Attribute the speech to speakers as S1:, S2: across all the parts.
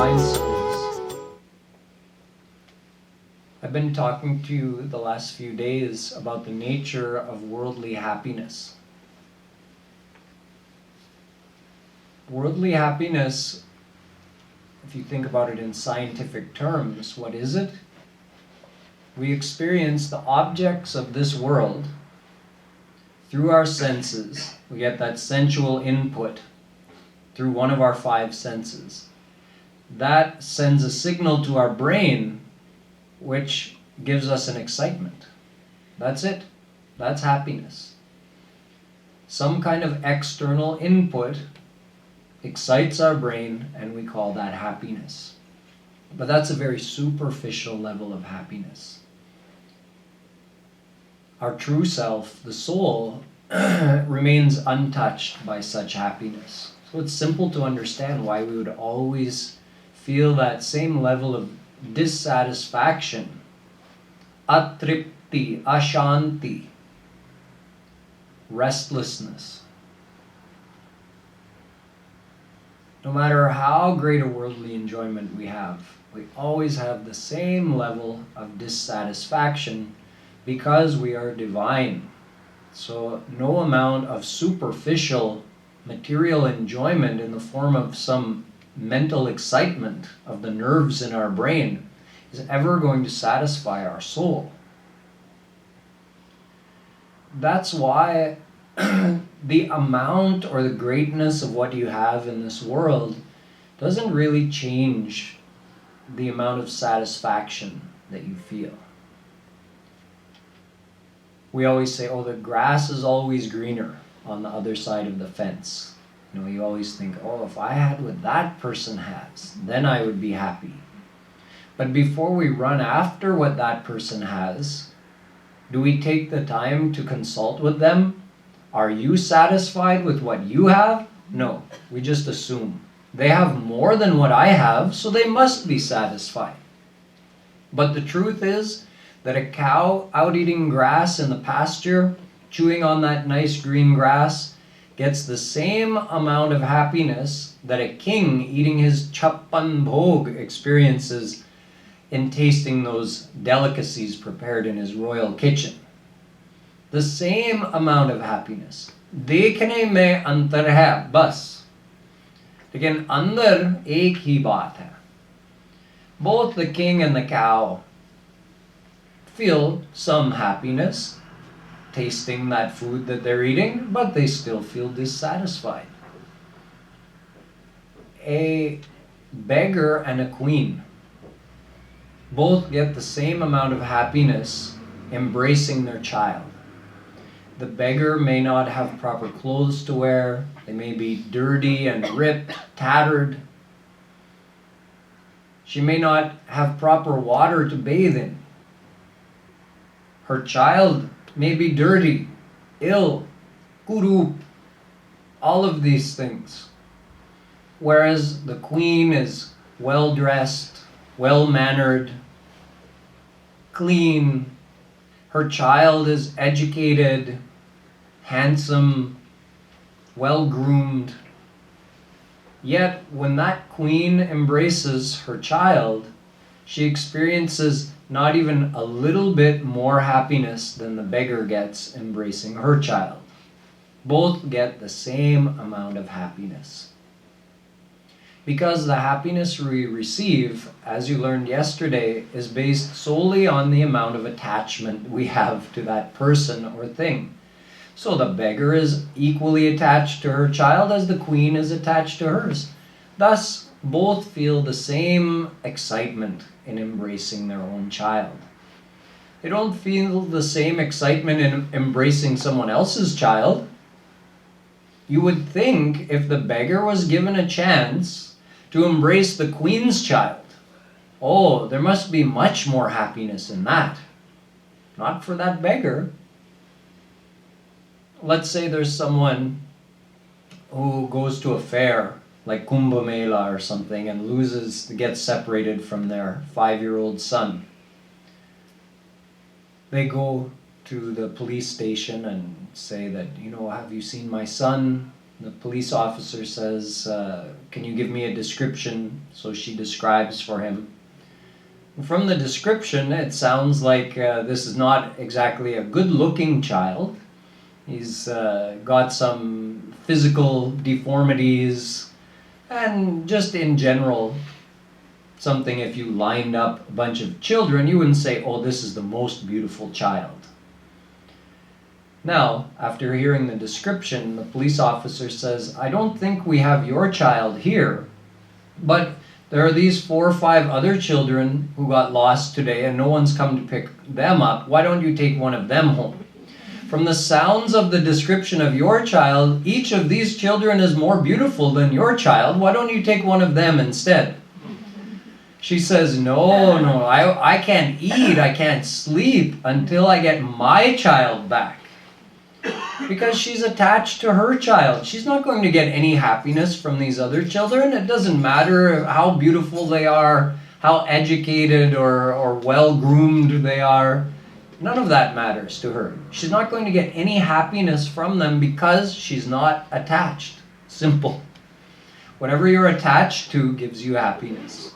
S1: divine souls. I've been talking to you the last few days about the nature of worldly happiness. Worldly happiness, if you think about it in scientific terms, what is it? We experience the objects of this world through our senses. We get that sensual input through one of our 5 senses. That sends a signal to our brain which gives us an excitement. That's it. That's happiness. Some kind of external input excites our brain and we call that happiness. But that's a very superficial level of happiness. Our true self, the soul, remains untouched by such happiness. So it's simple to understand why we would always feel that same level of dissatisfaction, atripti, ashanti, restlessness. No matter how great a worldly enjoyment we always have the same level of dissatisfaction because we are divine. So no amount of superficial material enjoyment in the form of some mental excitement of the nerves in our brain is ever going to satisfy our soul. That's why the amount or the greatness of what you have in this world doesn't really change the amount of satisfaction that you feel. We always say, oh, the grass is always greener on the other side of the fence. You know, you always think, oh, if I had what that person has, then I would be happy. But before we run after what that person has, do we take the time to consult with them? Are you satisfied with what you have? No, we just assume. They have more than what I have, so they must be satisfied. But the truth is that a cow out eating grass in the pasture, chewing on that nice green grass, gets the same amount of happiness that a king eating his chappan bhog experiences in tasting those delicacies prepared in his royal kitchen. The same amount of happiness. Dekhne mein antar hai, bas. Lekin andar ek hi baat hai. Both the king and the cow feel some happiness tasting that food that they're eating, but they still feel dissatisfied. A beggar and a queen both get the same amount of happiness embracing their child. The beggar may not have proper clothes to wear. They may be dirty and ripped, tattered. She may not have proper water to bathe in. Her child may be dirty, ill, kurup, all of these things. Whereas the queen is well-dressed, well-mannered, clean. Her child is educated, handsome, well-groomed. Yet when that queen embraces her child, she experiences not even a little bit more happiness than the beggar gets embracing her child. Both get the same amount of happiness. Because the happiness we receive, as you learned yesterday, is based solely on the amount of attachment we have to that person or thing. So the beggar is equally attached to her child as the queen is attached to hers. Thus, both feel the same excitement in embracing their own child. They don't feel the same excitement in embracing someone else's child. You would think if the beggar was given a chance to embrace the queen's child, oh, there must be much more happiness in that. Not for that beggar. Let's say there's someone who goes to a fair like Kumbh Mela or something and gets separated from their 5-year-old son. They go to the police station and say that, have you seen my son? The police officer says, can you give me a description? So she describes for him. From the description, it sounds like this is not exactly a good-looking child. He's got some physical deformities, and just in general, something if you lined up a bunch of children, you wouldn't say, oh, this is the most beautiful child. Now, after hearing the description, the police officer says, I don't think we have your child here, but there are these 4 or 5 other children who got lost today and no one's come to pick them up. Why don't you take one of them home? From the sounds of the description of your child, each of these children is more beautiful than your child. Why don't you take one of them instead? She says, no, I can't eat, I can't sleep until I get my child back. Because she's attached to her child. She's not going to get any happiness from these other children. It doesn't matter how beautiful they are, how educated or well-groomed they are. None of that matters to her. She's not going to get any happiness from them because she's not attached. Simple. Whatever you're attached to gives you happiness.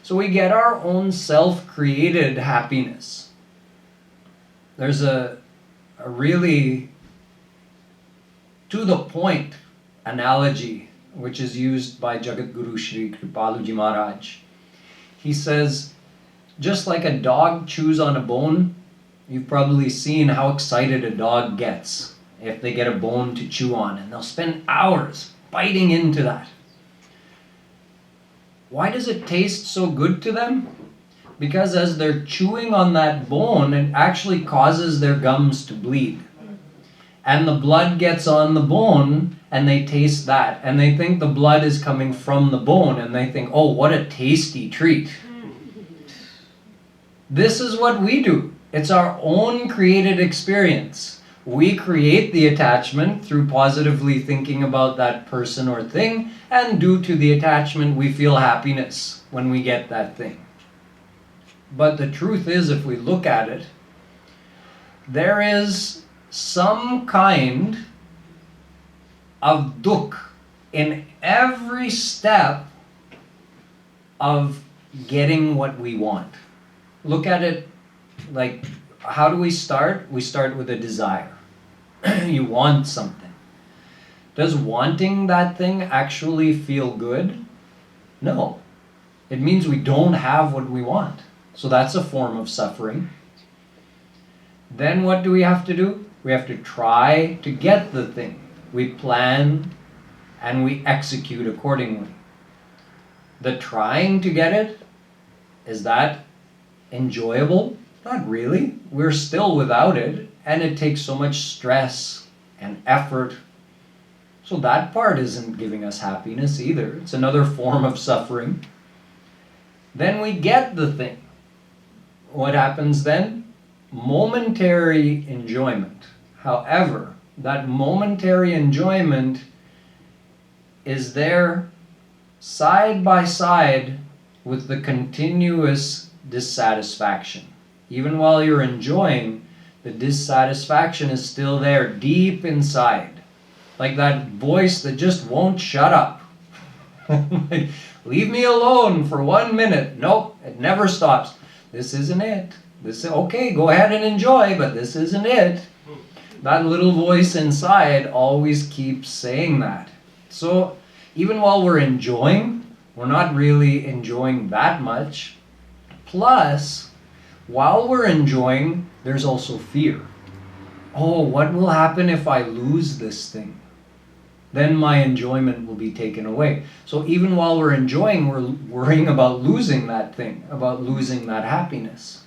S1: So we get our own self-created happiness. There's a really to-the-point analogy which is used by Jagadguru Shree Kripaluji Maharaj. He says, just like a dog chews on a bone, you've probably seen how excited a dog gets if they get a bone to chew on, and they'll spend hours biting into that. Why does it taste so good to them? Because as they're chewing on that bone, it actually causes their gums to bleed. And the blood gets on the bone, and they taste that. And they think the blood is coming from the bone, and they think, oh, what a tasty treat. This is what we do. It's our own created experience. We create the attachment through positively thinking about that person or thing, and due to the attachment, we feel happiness when we get that thing. But the truth is, if we look at it, there is some kind of dukh in every step of getting what we want. Look at it like, how do we start? We start with a desire. You want something. Does wanting that thing actually feel good? No. It means we don't have what we want. So that's a form of suffering. Then what do we have to do? We have to try to get the thing. We plan and we execute accordingly. The trying to get it, is that enjoyable? Not really. We're still without it, and it takes so much stress and effort. So that part isn't giving us happiness either. It's another form of suffering. Then we get the thing. What happens then? Momentary enjoyment. However, that momentary enjoyment is there side by side with the continuous dissatisfaction. Even while you're enjoying, the dissatisfaction is still there deep inside. Like that voice that just won't shut up. Like, leave me alone for 1 minute. Nope, it never stops. This isn't it. Okay, go ahead and enjoy, but this isn't it. That little voice inside always keeps saying that. So even while we're enjoying, we're not really enjoying that much. Plus, while we're enjoying, there's also fear. Oh, what will happen if I lose this thing? Then my enjoyment will be taken away. So even while we're enjoying, we're worrying about losing that thing, about losing that happiness.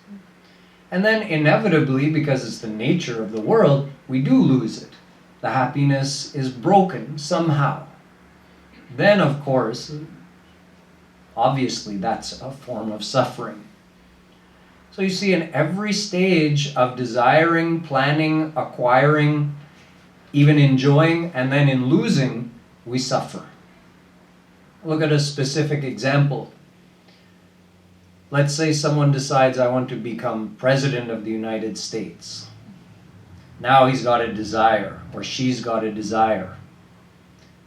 S1: And then inevitably, because it's the nature of the world, we do lose it. The happiness is broken somehow. Then, of course, obviously that's a form of suffering. So you see, in every stage of desiring, planning, acquiring, even enjoying, and then in losing, we suffer. Look at a specific example. Let's say someone decides, I want to become president of the United States. Now he's got a desire, or she's got a desire.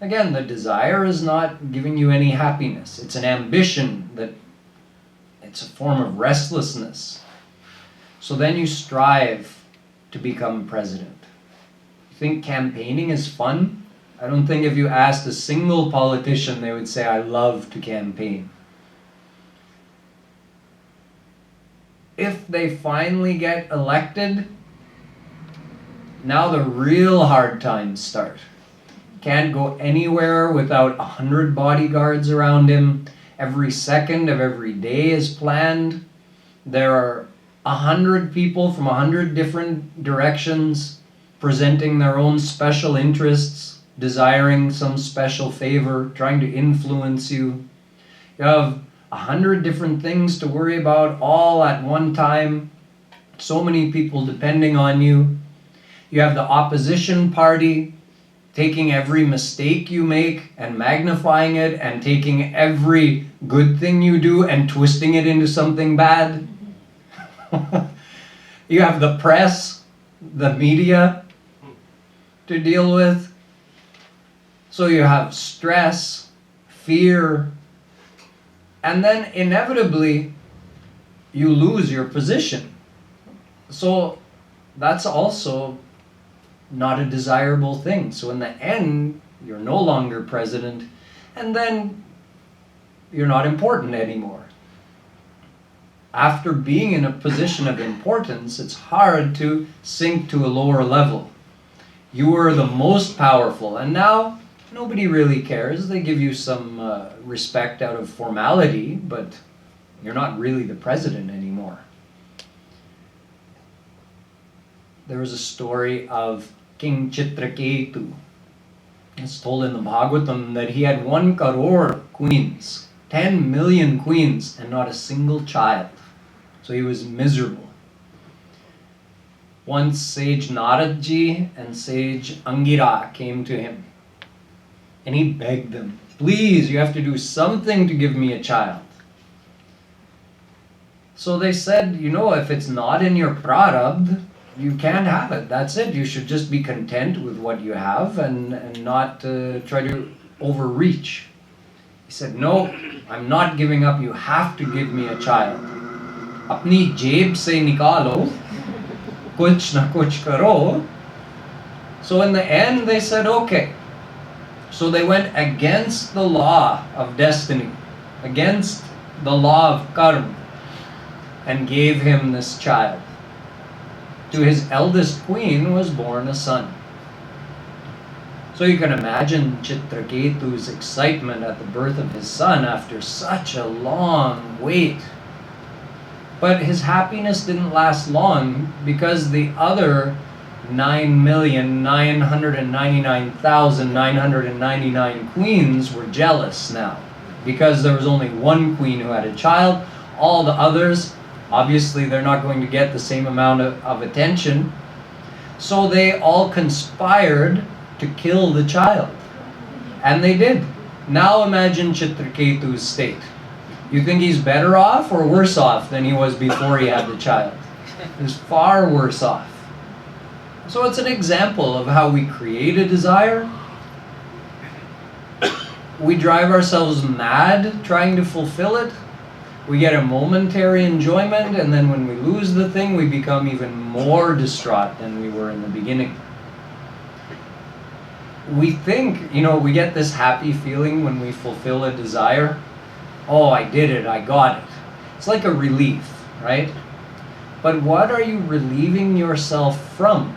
S1: Again, the desire is not giving you any happiness. It's an ambition that it's a form of restlessness. So then you strive to become president. You think campaigning is fun? I don't think if you asked a single politician, they would say, I love to campaign. If they finally get elected, now the real hard times start. Can't go anywhere without 100 bodyguards around him. Every second of every day is planned. There are 100 people from 100 different directions presenting their own special interests, desiring some special favor, trying to influence you. You have 100 different things to worry about all at one time. So many people depending on you. You have the opposition party taking every mistake you make and magnifying it, and taking every good thing you do and twisting it into something bad. You have the press, the media to deal with. So you have stress, fear, and then inevitably you lose your position. So that's also not a desirable thing. So in the end, you're no longer president, and then you're not important anymore. After being in a position of importance, it's hard to sink to a lower level. You were the most powerful, and now nobody really cares. They give you some respect out of formality, but you're not really the president anymore. There was a story of King Chitraketu. It's told in the Bhagavatam that he had 1 crore queens, 10 million queens, and not a single child. So he was miserable. Once sage Naradji and sage Angira came to him, and he begged them, please, you have to do something to give me a child. So they said, you know, if it's not in your prarabdha, you can't have it. That's it. You should just be content with what you have and not try to overreach. He said, no, I'm not giving up. You have to give me a child. Apni jeb se nikalo, kuch na kuch karo. So in the end, they said, okay. So they went against the law of destiny, against the law of karma, and gave him this child. To his eldest queen was born a son. So you can imagine Chitraketu's excitement at the birth of his son after such a long wait. But his happiness didn't last long, because the other 9,999,999 queens were jealous now. Because there was only one queen who had a child, all the others, obviously they're not going to get the same amount of attention. So they all conspired to kill the child. And they did. Now imagine Chitraketu's state. You think he's better off or worse off than he was before he had the child? He's far worse off. So it's an example of how we create a desire. We drive ourselves mad trying to fulfill it. We get a momentary enjoyment, and then when we lose the thing, we become even more distraught than we were in the beginning. We think, we get this happy feeling when we fulfill a desire. Oh, I did it, I got it. It's like a relief, right? But what are you relieving yourself from?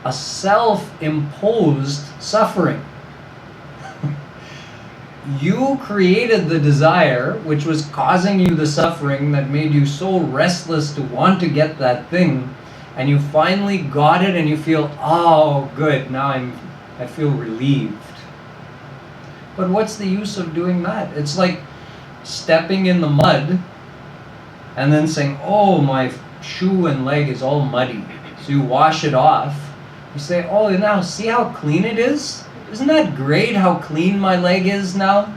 S1: A self-imposed suffering. You created the desire which was causing you the suffering that made you so restless to want to get that thing, and you finally got it and you feel, oh good, now I feel relieved. But what's the use of doing that? It's like stepping in the mud and then saying, oh, my shoe and leg is all muddy. So you wash it off. You say, oh, now see how clean it is? Isn't that great how clean my leg is now?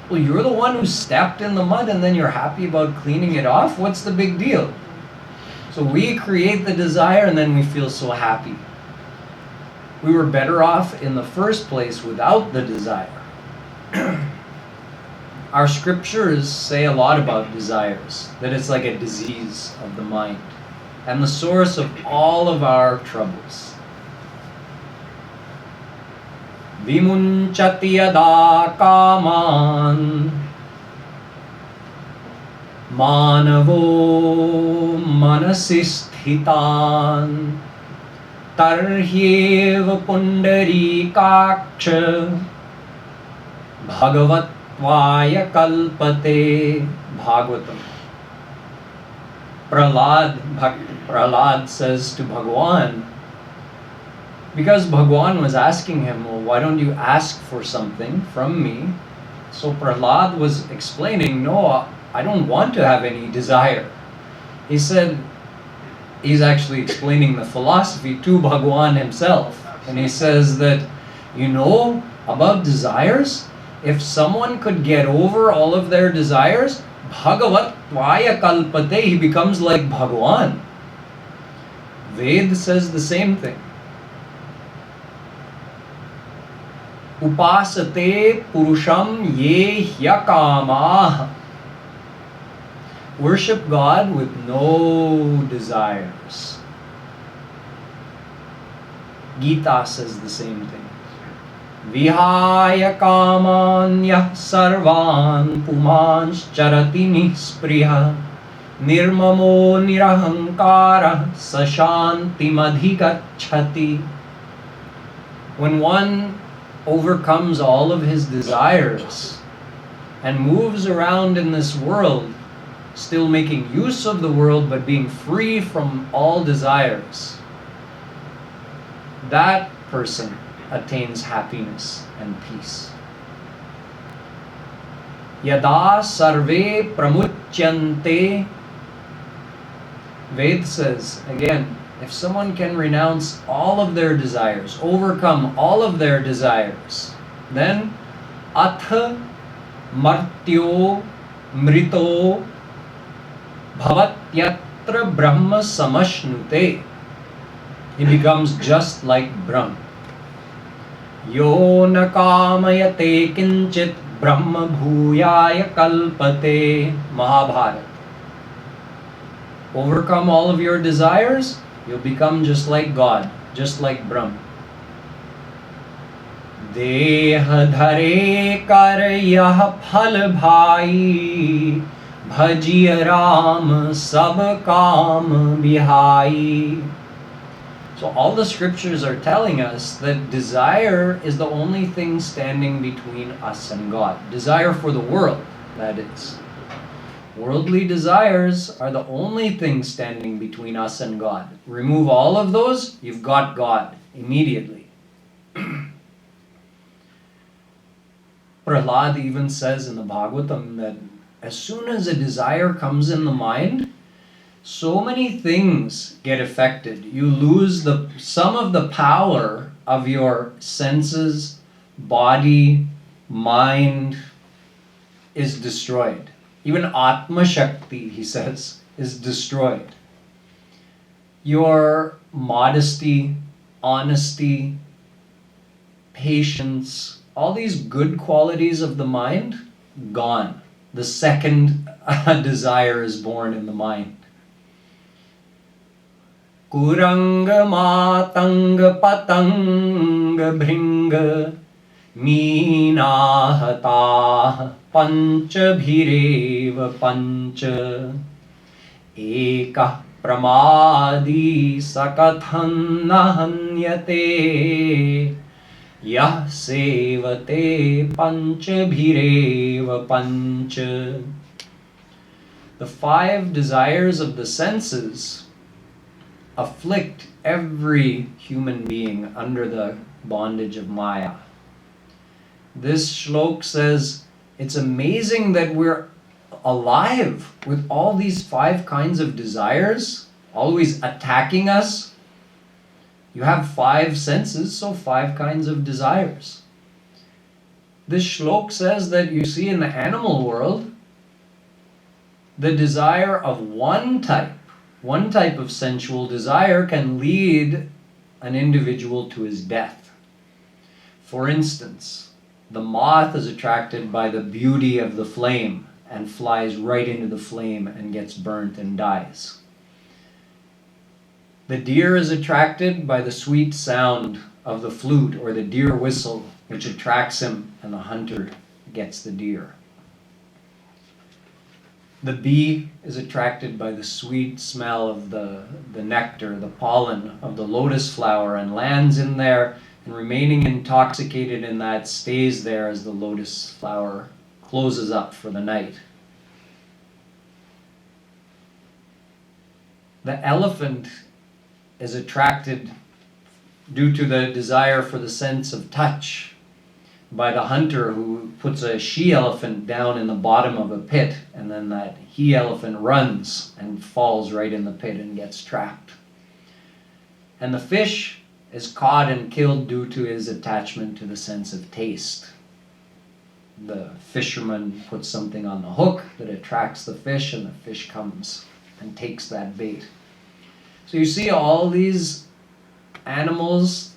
S1: Well, you're the one who stepped in the mud and then you're happy about cleaning it off? What's the big deal? So we create the desire and then we feel so happy. We were better off in the first place without the desire. Our scriptures say a lot about desires, that it's like a disease of the mind and the source of all of our troubles. Vimunchati yada kaman manavo manasisthitan tarhyev pundarikaksha bhagavat kalpate. Bhagavatam. Prahlad says to Bhagwan, because Bhagwan was asking him, well, why don't you ask for something from me? So Prahlad was explaining, no, I don't want to have any desire. He said, he's actually explaining the philosophy to Bhagwan himself. And he says that, you know, about desires, if someone could get over all of their desires, Bhagavat kalpate, he becomes like Bhagwan. Ved says the same thing. Upasate purusham ye hyakamah. Worship God with no desires. Gita says the same thing. Vihaya kamanya sarvan pumansh charati nispriha nirmamo nirahankara sashanti madhigachati. When one overcomes all of his desires and moves around in this world, still making use of the world but being free from all desires, that person attains happiness and peace. Yada sarve pramuchyante. Ved says, again, if someone can renounce all of their desires, overcome all of their desires, then atha martyo mrito bhavatyatra brahma samashnute. He becomes just like Brahma. Yo na kamayate kinchit brahma bhuyaya kalpate. Mahabharata. Overcome all of your desires, you'll become just like God, just like Brahma. Deha dhare kar yah phal bhai bhajiya ram sab kam bihai. So all the scriptures are telling us that desire is the only thing standing between us and God. Desire for the world, that is. Worldly desires are the only thing standing between us and God. Remove all of those, you've got God immediately. Prahlad even says in the Bhagavatam that as soon as a desire comes in the mind, so many things get affected. You lose some of the power of your senses, body, mind is destroyed. Even Atma Shakti, he says, is destroyed. Your modesty, honesty, patience, all these good qualities of the mind, gone. The second desire is born in the mind. Kuranga matanga patanga bhringa meenahata pancha bhireva pancha ekah pramadi sakathan nahanyate yah sevate pancha bhireva pancha. The 5 desires of the senses afflict every human being under the bondage of Maya. This shlok says, it's amazing that we're alive with all these 5 kinds of desires, always attacking us. You have 5 senses, so 5 kinds of desires. This shlok says that you see in the animal world, the desire of one type of sensual desire can lead an individual to his death. For instance, the moth is attracted by the beauty of the flame and flies right into the flame and gets burnt and dies. The deer is attracted by the sweet sound of the flute or the deer whistle, which attracts him, and the hunter gets the deer. The bee is attracted by the sweet smell of the nectar, the pollen of the lotus flower, and lands in there, and remaining intoxicated in that stays there as the lotus flower closes up for the night. The elephant is attracted due to the desire for the sense of touch by the hunter, who puts a she-elephant down in the bottom of a pit, and then that he-elephant runs and falls right in the pit and gets trapped. And the fish is caught and killed due to his attachment to the sense of taste. The fisherman puts something on the hook that attracts the fish, and the fish comes and takes that bait. So you see all these animals,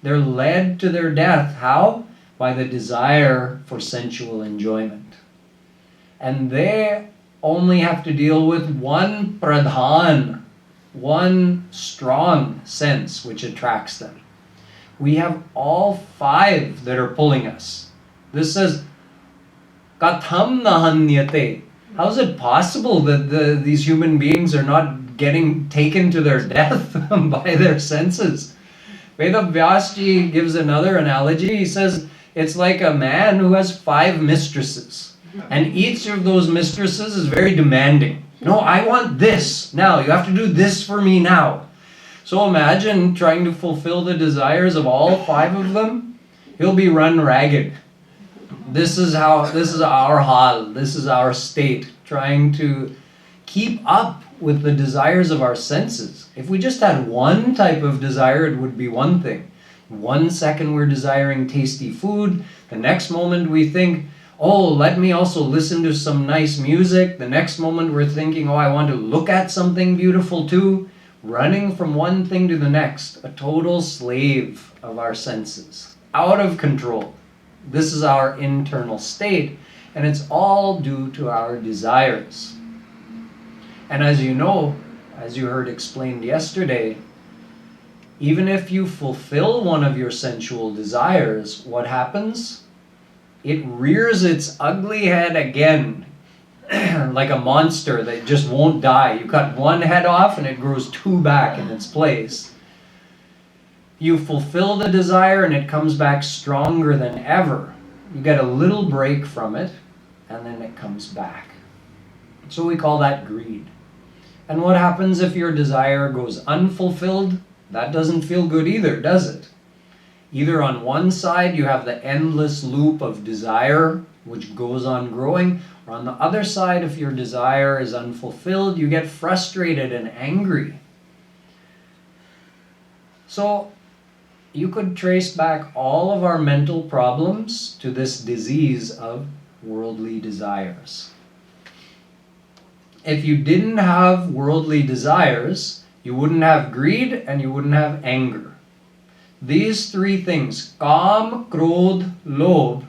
S1: they're led to their death. How? By the desire for sensual enjoyment. And they only have to deal with one pradhan, one strong sense which attracts them. We have all five that are pulling us. This says, Katham nahanyate. How is it possible that these human beings are not getting taken to their death by their senses? Vedavyasji gives another analogy. He says, it's like a man who has 5 mistresses, and each of those mistresses is very demanding. No, I want this now. You have to do this for me now. So imagine trying to fulfill the desires of all 5 of them. He'll be run ragged. This is our hal, this is our state, trying to keep up with the desires of our senses. If we just had one type of desire, it would be one thing. 1 second we're desiring tasty food. The next moment we think, oh, let me also listen to some nice music. The next moment we're thinking, oh, I want to look at something beautiful too. Running from one thing to the next. A total slave of our senses. Out of control. This is our internal state. And it's all due to our desires. And as you know, as you heard explained yesterday, even if you fulfill one of your sensual desires, what happens? It rears its ugly head again, like a monster that just won't die. You cut one head off and it grows 2 back in its place. You fulfill the desire and it comes back stronger than ever. You get a little break from it and then it comes back. So we call that greed. And what happens if your desire goes unfulfilled? That doesn't feel good either, does it? Either on one side you have the endless loop of desire which goes on growing, or on the other side, if your desire is unfulfilled, you get frustrated and angry. So you could trace back all of our mental problems to this disease of worldly desires. If you didn't have worldly desires, you wouldn't have greed and you wouldn't have anger. These 3 things, Kam, Krodh, Lobh,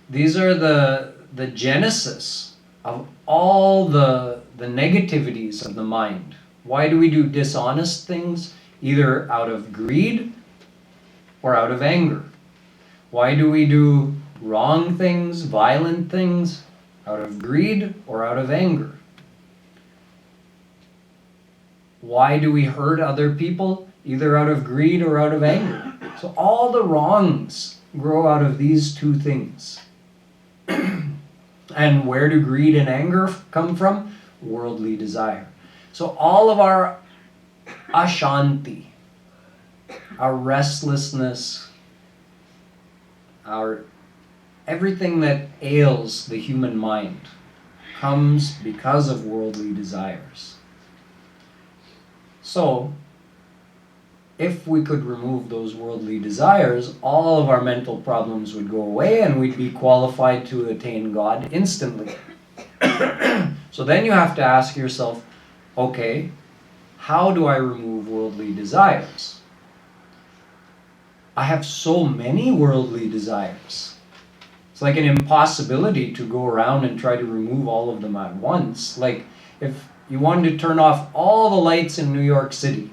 S1: these are the genesis of all the negativities of the mind. Why do we do dishonest things? Either out of greed or out of anger. Why do we do wrong things, violent things? Out of greed or out of anger. Why do we hurt other people? Either out of greed or out of anger. So all the wrongs grow out of these 2 things. And where do greed and anger come from? Worldly desire. So all of our ashanti, our restlessness, our everything that ails the human mind comes because of worldly desires. So, if we could remove those worldly desires, all of our mental problems would go away and we'd be qualified to attain God instantly. So then you have to ask yourself, okay, how do I remove worldly desires? I have so many worldly desires. It's like an impossibility to go around and try to remove all of them at once. Like if you wanted to turn off all the lights in New York City,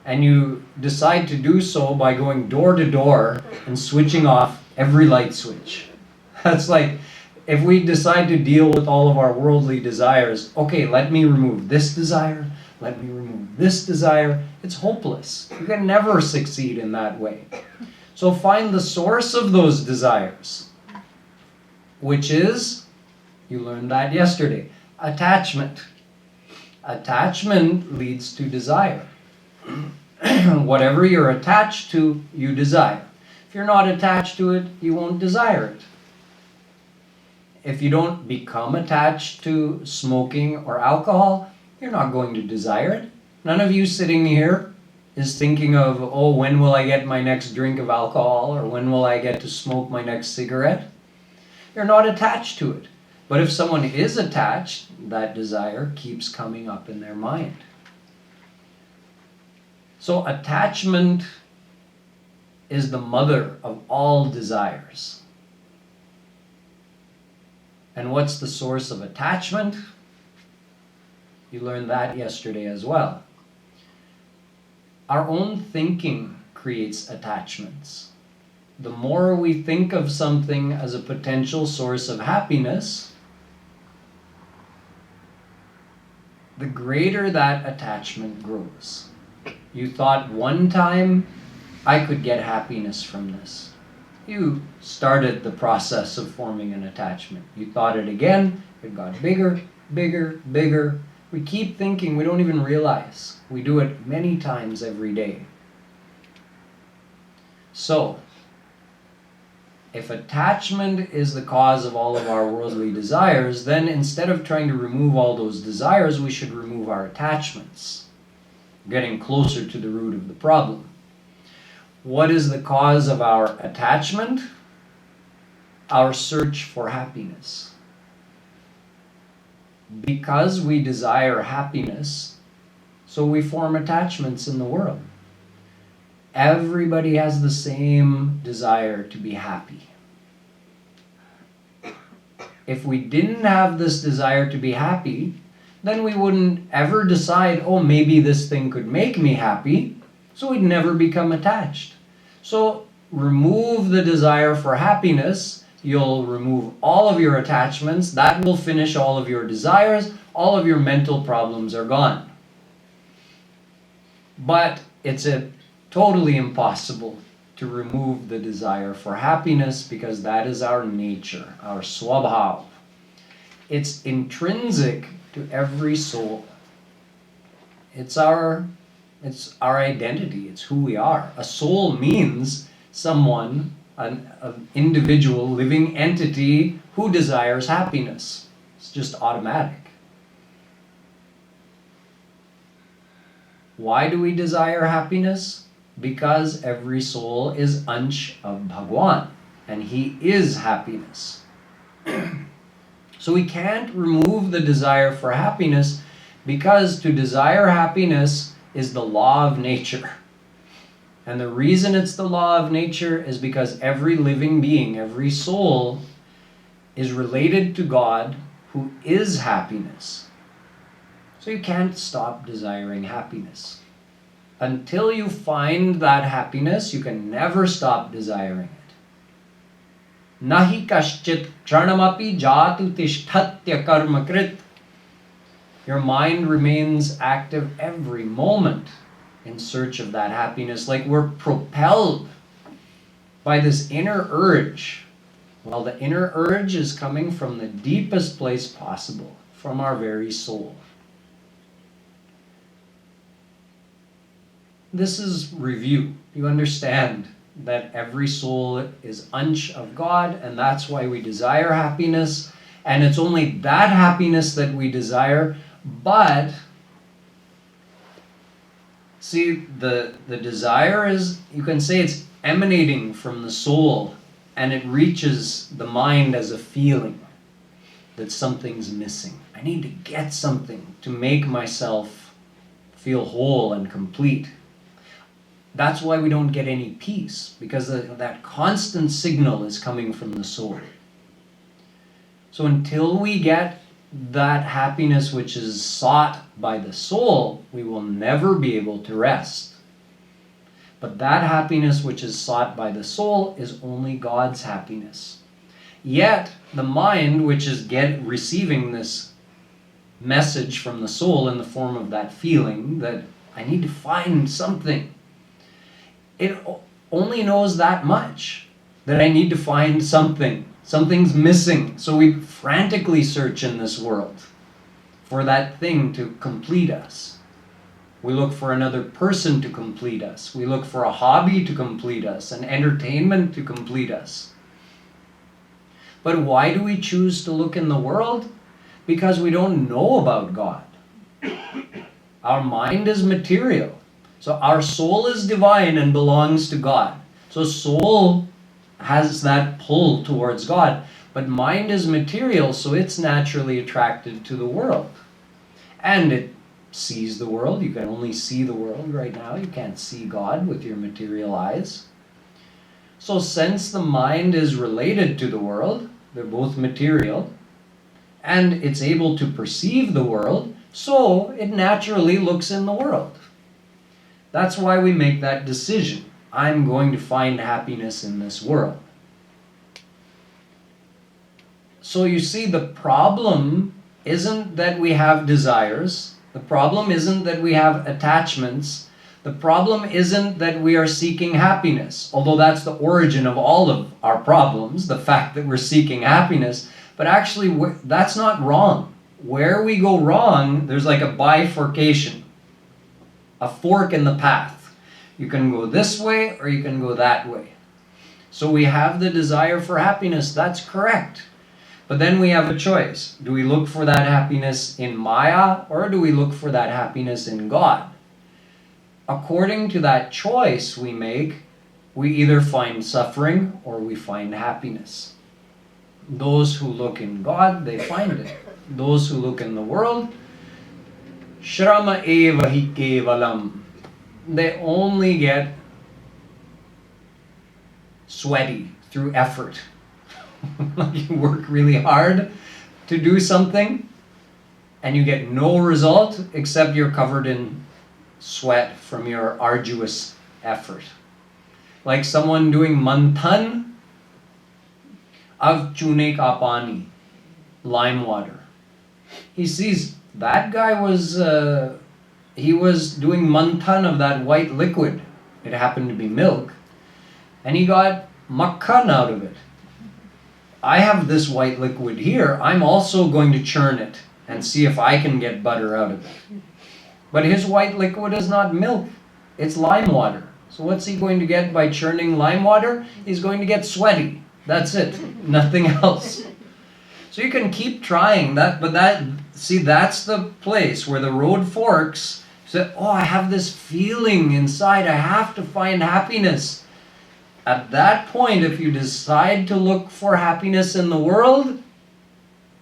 S1: and you decide to do so by going door to door and switching off every light switch. That's like, if we decide to deal with all of our worldly desires, okay, let me remove this desire, let me remove this desire, it's hopeless. You can never succeed in that way. So find the source of those desires, which is, you learned that yesterday, attachment. Attachment leads to desire. Whatever you're attached to, you desire. If you're not attached to it, you won't desire it. If you don't become attached to smoking or alcohol, you're not going to desire it. None of you sitting here is thinking of, oh, when will I get my next drink of alcohol, or when will I get to smoke my next cigarette? You're not attached to it. But if someone is attached, that desire keeps coming up in their mind. So attachment is the mother of all desires. And what's the source of attachment? You learned that yesterday as well. Our own thinking creates attachments. The more we think of something as a potential source of happiness, the greater that attachment grows. You thought one time, I could get happiness from this. You started the process of forming an attachment. You thought it again, it got bigger, bigger, bigger. We keep thinking, we don't even realize. We do it many times every day. So, if attachment is the cause of all of our worldly desires, then instead of trying to remove all those desires, we should remove our attachments, getting closer to the root of the problem. What is the cause of our attachment? Our search for happiness. Because we desire happiness, so we form attachments in the world. Everybody has the same desire to be happy. If we didn't have this desire to be happy, then we wouldn't ever decide, oh, maybe this thing could make me happy, so we'd never become attached. So remove the desire for happiness, you'll remove all of your attachments, that will finish all of your desires, all of your mental problems are gone. But it's totally impossible to remove the desire for happiness because that is our nature, our swabhav. It's intrinsic to every soul. It's our identity, it's who we are. A soul means someone, an individual, living entity who desires happiness. It's just automatic. Why do we desire happiness? Because every soul is Ansh of Bhagwan, and he is happiness. So we can't remove the desire for happiness because to desire happiness is the law of nature. And the reason it's the law of nature is because every living being, every soul, is related to God who is happiness. So you can't stop desiring happiness. Until you find that happiness, you can never stop desiring it. Nahi kaschit kshanamapi jatu tishthatya karmakrit. Your mind remains active every moment in search of that happiness, like we're propelled by this inner urge. Well, the inner urge is coming from the deepest place possible, from our very soul. This is review. You understand that every soul is Ansh of God, and that's why we desire happiness. And it's only that happiness that we desire. But, see, the desire is, you can say it's emanating from the soul, and it reaches the mind as a feeling that something's missing. I need to get something to make myself feel whole and complete. That's why we don't get any peace, because that constant signal is coming from the soul. So until we get that happiness which is sought by the soul, we will never be able to rest. But that happiness which is sought by the soul is only God's happiness. Yet the mind, which is receiving this message from the soul in the form of that feeling that I need to find something, it only knows that much, that I need to find something. Something's missing. So we frantically search in this world for that thing to complete us. We look for another person to complete us. We look for a hobby to complete us, an entertainment to complete us. But why do we choose to look in the world? Because we don't know about God. Our mind is material. So our soul is divine and belongs to God. So soul has that pull towards God. But mind is material, so it's naturally attracted to the world. And it sees the world. You can only see the world right now. You can't see God with your material eyes. So since the mind is related to the world, they're both material, and it's able to perceive the world, so it naturally looks in the world. That's why we make that decision. I'm going to find happiness in this world. So you see, the problem isn't that we have desires. The problem isn't that we have attachments. The problem isn't that we are seeking happiness, although that's the origin of all of our problems, the fact that we're seeking happiness. But actually, that's not wrong. Where we go wrong, there's like a bifurcation, a fork in the path. You can go this way or you can go that way. So we have the desire for happiness, that's correct. But then we have a choice. Do we look for that happiness in Maya, or do we look for that happiness in God? According to that choice we make, we either find suffering or we find happiness. Those who look in God, they find it. Those who look in the world, Shrama eva hi kevalam. They only get sweaty through effort. You work really hard to do something and you get no result except you're covered in sweat from your arduous effort. Like someone doing manthan of chune ka pani, lime water. He sees that guy was doing manthan of that white liquid. It happened to be milk. And he got makhan out of it. I have this white liquid here. I'm also going to churn it and see if I can get butter out of it. But his white liquid is not milk. It's lime water. So what's he going to get by churning lime water? He's going to get sweaty. That's it. Nothing else. So you can keep trying that, but that's the place where the road forks. So, I have this feeling inside. I have to find happiness. At that point, if you decide to look for happiness in the world,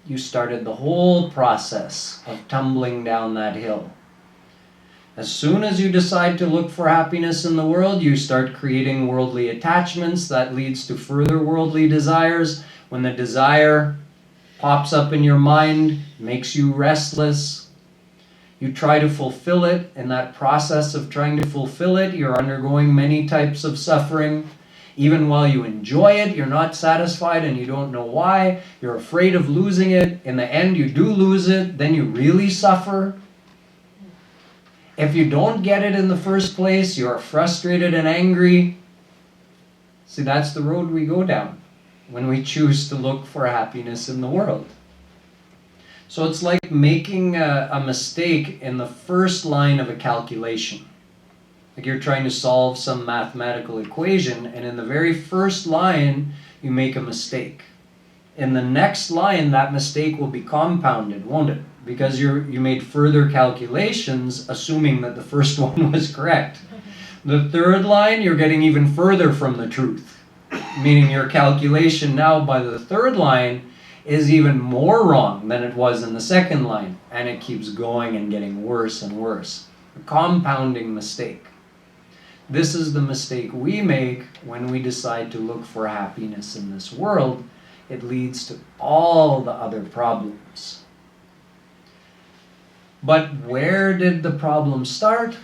S1: you started the whole process of tumbling down that hill. As soon as you decide to look for happiness in the world, you start creating worldly attachments. That leads to further worldly desires. When the desire pops up in your mind, makes you restless, you try to fulfill it. In that process of trying to fulfill it, you're undergoing many types of suffering. Even while you enjoy it, you're not satisfied and you don't know why. You're afraid of losing it. In the end, you do lose it. Then you really suffer. If you don't get it in the first place, you're frustrated and angry. See, that's the road we go down when we choose to look for happiness in the world. So it's like making a mistake in the first line of a calculation. Like you're trying to solve some mathematical equation, and in the very first line, you make a mistake. In the next line, that mistake will be compounded, won't it? Because you made further calculations, assuming that the first one was correct. The third line, you're getting even further from the truth. Meaning your calculation now by the third line is even more wrong than it was in the second line. And it keeps going and getting worse and worse. A compounding mistake. This is the mistake we make when we decide to look for happiness in this world. It leads to all the other problems. But where did the problem start?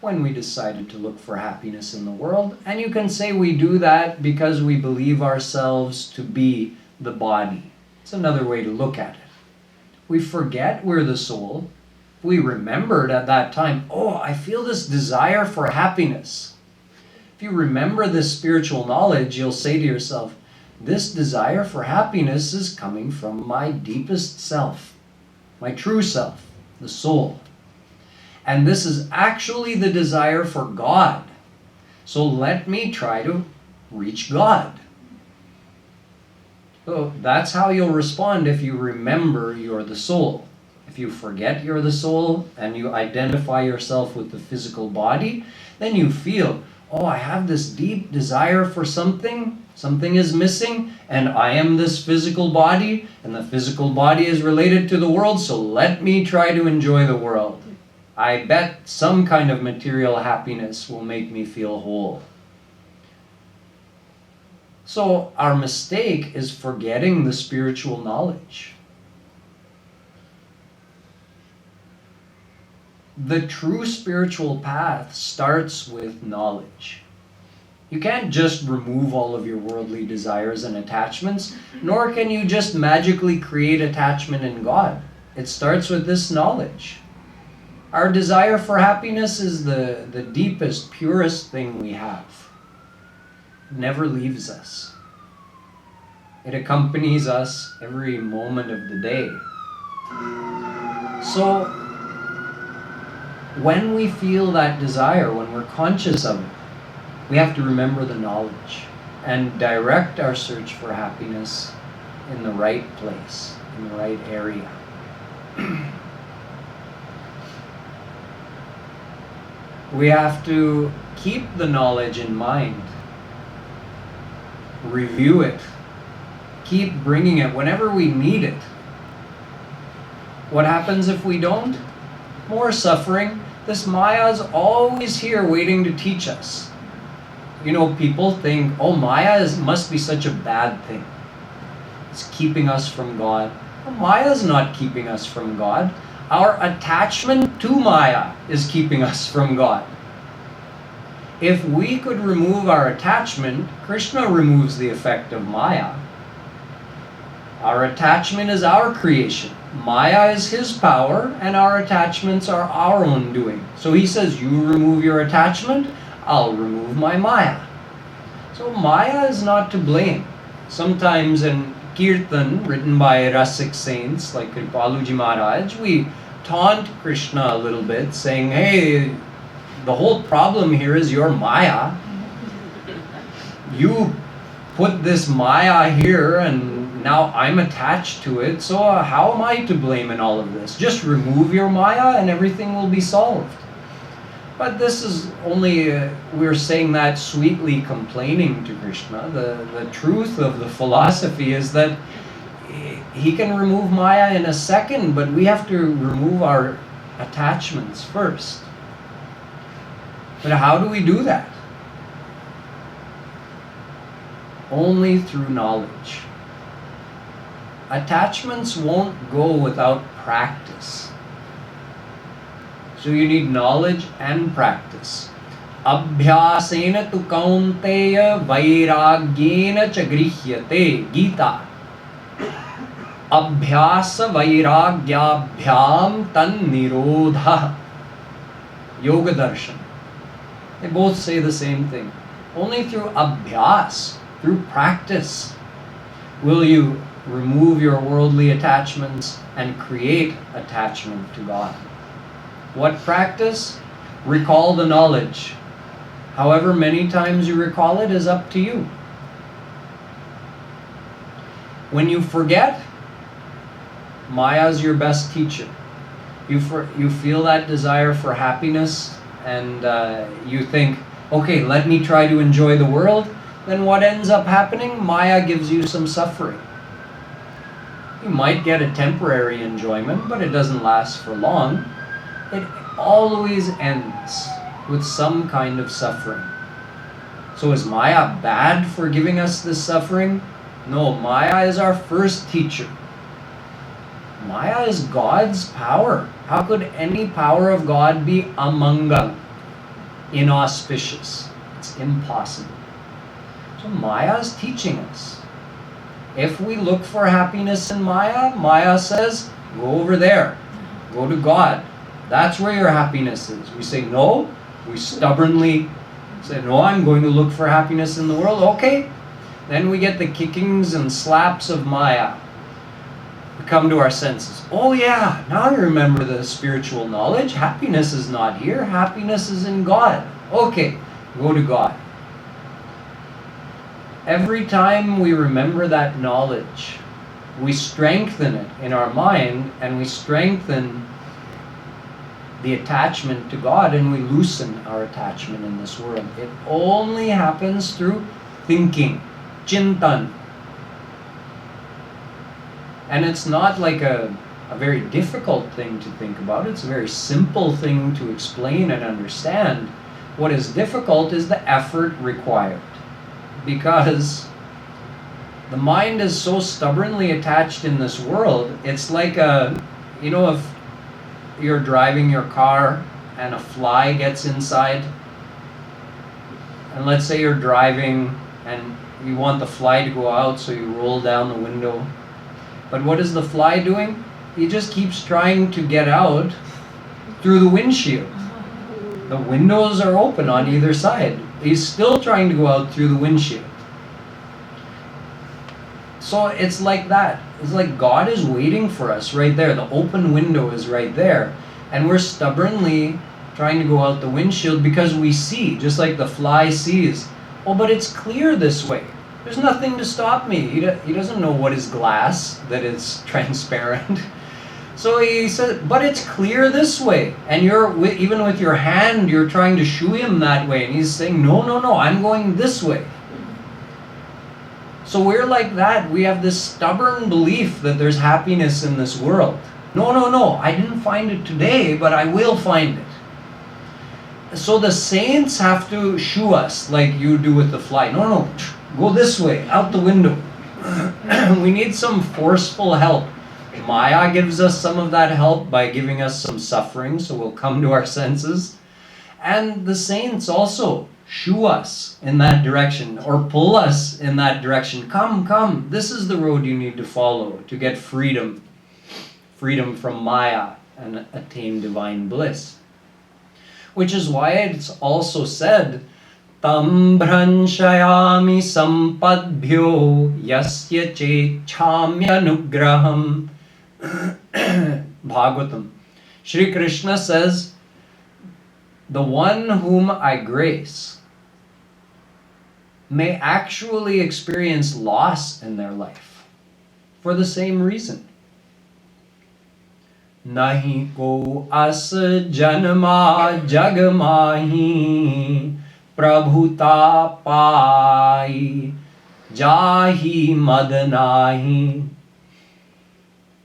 S1: When we decided to look for happiness in the world. And you can say we do that because we believe ourselves to be the body. It's another way to look at it. We forget we're the soul. We remembered at that time, oh, I feel this desire for happiness. If you remember this spiritual knowledge, you'll say to yourself, this desire for happiness is coming from my deepest self, my true self, the soul. And this is actually the desire for God. So let me try to reach God. So that's how you'll respond if you remember you're the soul. If you forget you're the soul and you identify yourself with the physical body, then you feel, oh, I have this deep desire for something. Something is missing, and I am this physical body, and the physical body is related to the world, so let me try to enjoy the world. I bet some kind of material happiness will make me feel whole. So our mistake is forgetting the spiritual knowledge. The true spiritual path starts with knowledge. You can't just remove all of your worldly desires and attachments, nor can you just magically create attachment in God. It starts with this knowledge. Our desire for happiness is the deepest, purest thing we have. It never leaves us. It accompanies us every moment of the day. So, when we feel that desire, when we're conscious of it, we have to remember the knowledge and direct our search for happiness in the right place, in the right area. We have to keep the knowledge in mind, review it, keep bringing it whenever we need it. What happens if we don't? More suffering. This Maya is always here waiting to teach us. You know, people think, oh, Maya must be such a bad thing. It's keeping us from God. Well, Maya is not keeping us from God. Our attachment to Maya is keeping us from God. If we could remove our attachment, Krishna removes the effect of Maya. Our attachment is our creation. Maya is his power, and our attachments are our own doing. So he says, you remove your attachment, I'll remove my Maya. So Maya is not to blame. Sometimes in Kirtan, written by rasik saints like Kripaluji Maharaj, we taunt Krishna a little bit, saying, hey, the whole problem here is your Maya. You put this Maya here and now I'm attached to it, so how am I to blame in all of this? Just remove your Maya and everything will be solved. But this is only, we're saying that sweetly complaining to Krishna. The truth of the philosophy is that he can remove Maya in a second, but we have to remove our attachments first. But how do we do that? Only through knowledge. Attachments won't go without practice. So you need knowledge and practice. Abhyasena tu kaunteya vairagyena cha grihyate. Gita. Abhyasa vairagyabhyam tan nirodha. Yoga darshan. They both say the same thing. Only through abhyas, through practice, will you remove your worldly attachments and create attachment to God. What practice? Recall the knowledge. However many times you recall it is up to you. When you forget, Maya is your best teacher. You feel that desire for happiness and you think, okay, let me try to enjoy the world. Then what ends up happening? Maya gives you some suffering. You might get a temporary enjoyment, but it doesn't last for long. It always ends. with some kind of suffering. So is Maya bad for giving us this suffering? No, Maya is our first teacher. Maya is God's power. How could any power of God be amangal, inauspicious? It's impossible. So Maya is teaching us. If we look for happiness in Maya, Maya says, go over there. Go to God. That's where your happiness is. We say no. We stubbornly say, no, I'm going to look for happiness in the world. Okay. Then we get the kickings and slaps of Maya. We come to our senses. Oh yeah, now I remember the spiritual knowledge. Happiness is not here. Happiness is in God. Okay, go to God. Every time we remember that knowledge, we strengthen it in our mind, and we strengthen the attachment to God, and we loosen our attachment in this world. It only happens through thinking, chintan. And it's not like a very difficult thing to think about. It's a very simple thing to explain and understand. What is difficult is the effort required. Because the mind is so stubbornly attached in this world. It's like if you're driving your car and a fly gets inside, and let's say you're driving and you want the fly to go out, so you roll down the window. But what is the fly doing? He just keeps trying to get out through the windshield. The windows are open on either side. He's still trying to go out through the windshield. So it's like that. It's like God is waiting for us right there. The open window is right there. And we're stubbornly trying to go out the windshield because we see, just like the fly sees, oh, but it's clear this way. There's nothing to stop me. He doesn't know what is glass, that it's transparent. So he said, but it's clear this way. And even with your hand, you're trying to shoo him that way. And he's saying, no, I'm going this way. So we're like that. We have this stubborn belief that there's happiness in this world. No, I didn't find it today, but I will find it. So the saints have to shoo us like you do with the fly. No, go this way, out the window. We need some forceful help. Maya gives us some of that help by giving us some suffering, so we'll come to our senses. And the saints also shoo us in that direction, or pull us in that direction. Come, this is the road you need to follow to get freedom from Maya and attain divine bliss. Which is why it's also said, Tam bhranshayami sampadbhyo yasya chechamyanugraham. Bhagavatam. Shri Krishna says, the one whom I grace may actually experience loss in their life for the same reason. Nahi ko as janma jagmahi prabhuta pai jahi madanahi.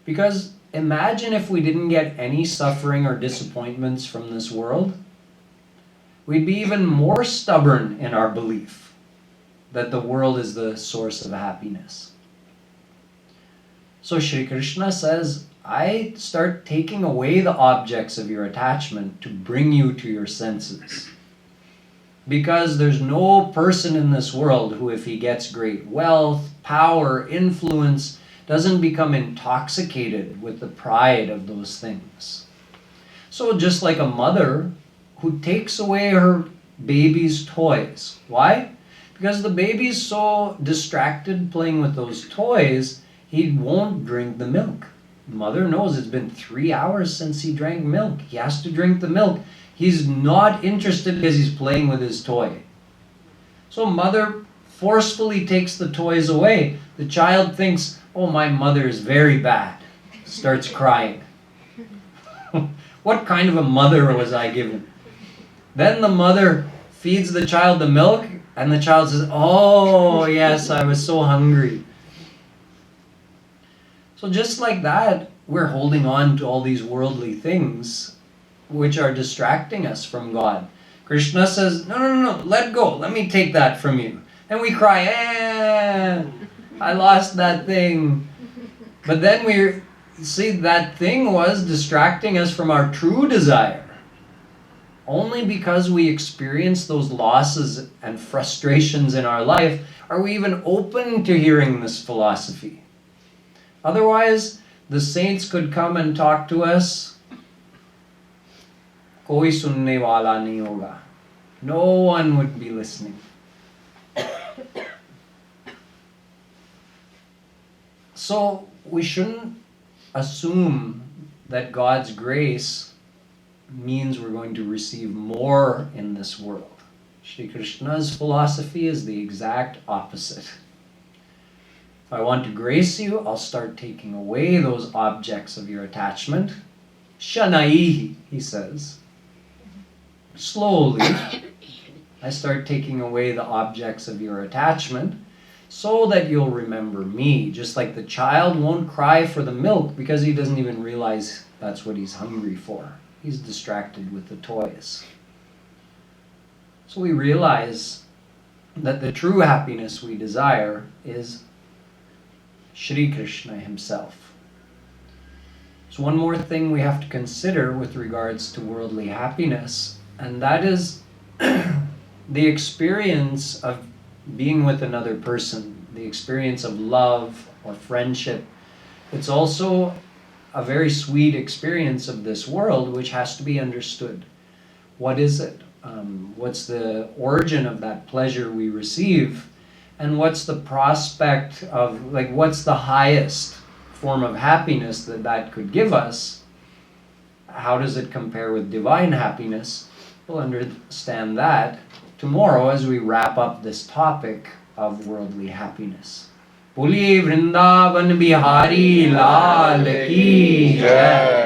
S1: Because imagine if we didn't get any suffering or disappointments from this world, we'd be even more stubborn in our belief that the world is the source of happiness. So Shri Krishna says, I start taking away the objects of your attachment to bring you to your senses. Because there's no person in this world who, if he gets great wealth, power, influence, doesn't become intoxicated with the pride of those things. So just like a mother who takes away her baby's toys. Why? Because the baby's so distracted playing with those toys, he won't drink the milk. Mother knows it's been 3 hours since he drank milk. He has to drink the milk. He's not interested because he's playing with his toy. So mother forcefully takes the toys away. The child thinks, oh, my mother is very bad. Starts crying. What kind of a mother was I given? Then the mother feeds the child the milk, and the child says, oh, yes, I was so hungry. So just like that, we're holding on to all these worldly things which are distracting us from God. Krishna says, no, no, no, no, let go. Let me take that from you. And we cry, I lost that thing. But then we see that thing was distracting us from our true desire. Only because we experience those losses and frustrations in our life are we even open to hearing this philosophy. Otherwise, the saints could come and talk to us. Koi sunne wala nahi hoga. No one would be listening. So we shouldn't assume that God's grace means we're going to receive more in this world. Shri Krishna's philosophy is the exact opposite. If I want to grace you, I'll start taking away those objects of your attachment. Shanaihi, he says. Slowly, I start taking away the objects of your attachment so that you'll remember me. Just like the child won't cry for the milk because he doesn't even realize that's what he's hungry for. He's distracted with the toys. So we realize that the true happiness we desire is Shri Krishna himself. So one more thing we have to consider with regards to worldly happiness, and that is the experience of being with another person, the experience of love or friendship. It's also a very sweet experience of this world which has to be understood. What is it? What's the origin of that pleasure we receive? And what's the prospect of, like, what's the highest form of happiness that could give us? How does it compare with divine happiness? We'll understand that tomorrow as we wrap up this topic of worldly happiness. Boliye Vrindavan Bihari Lal Ki Jai.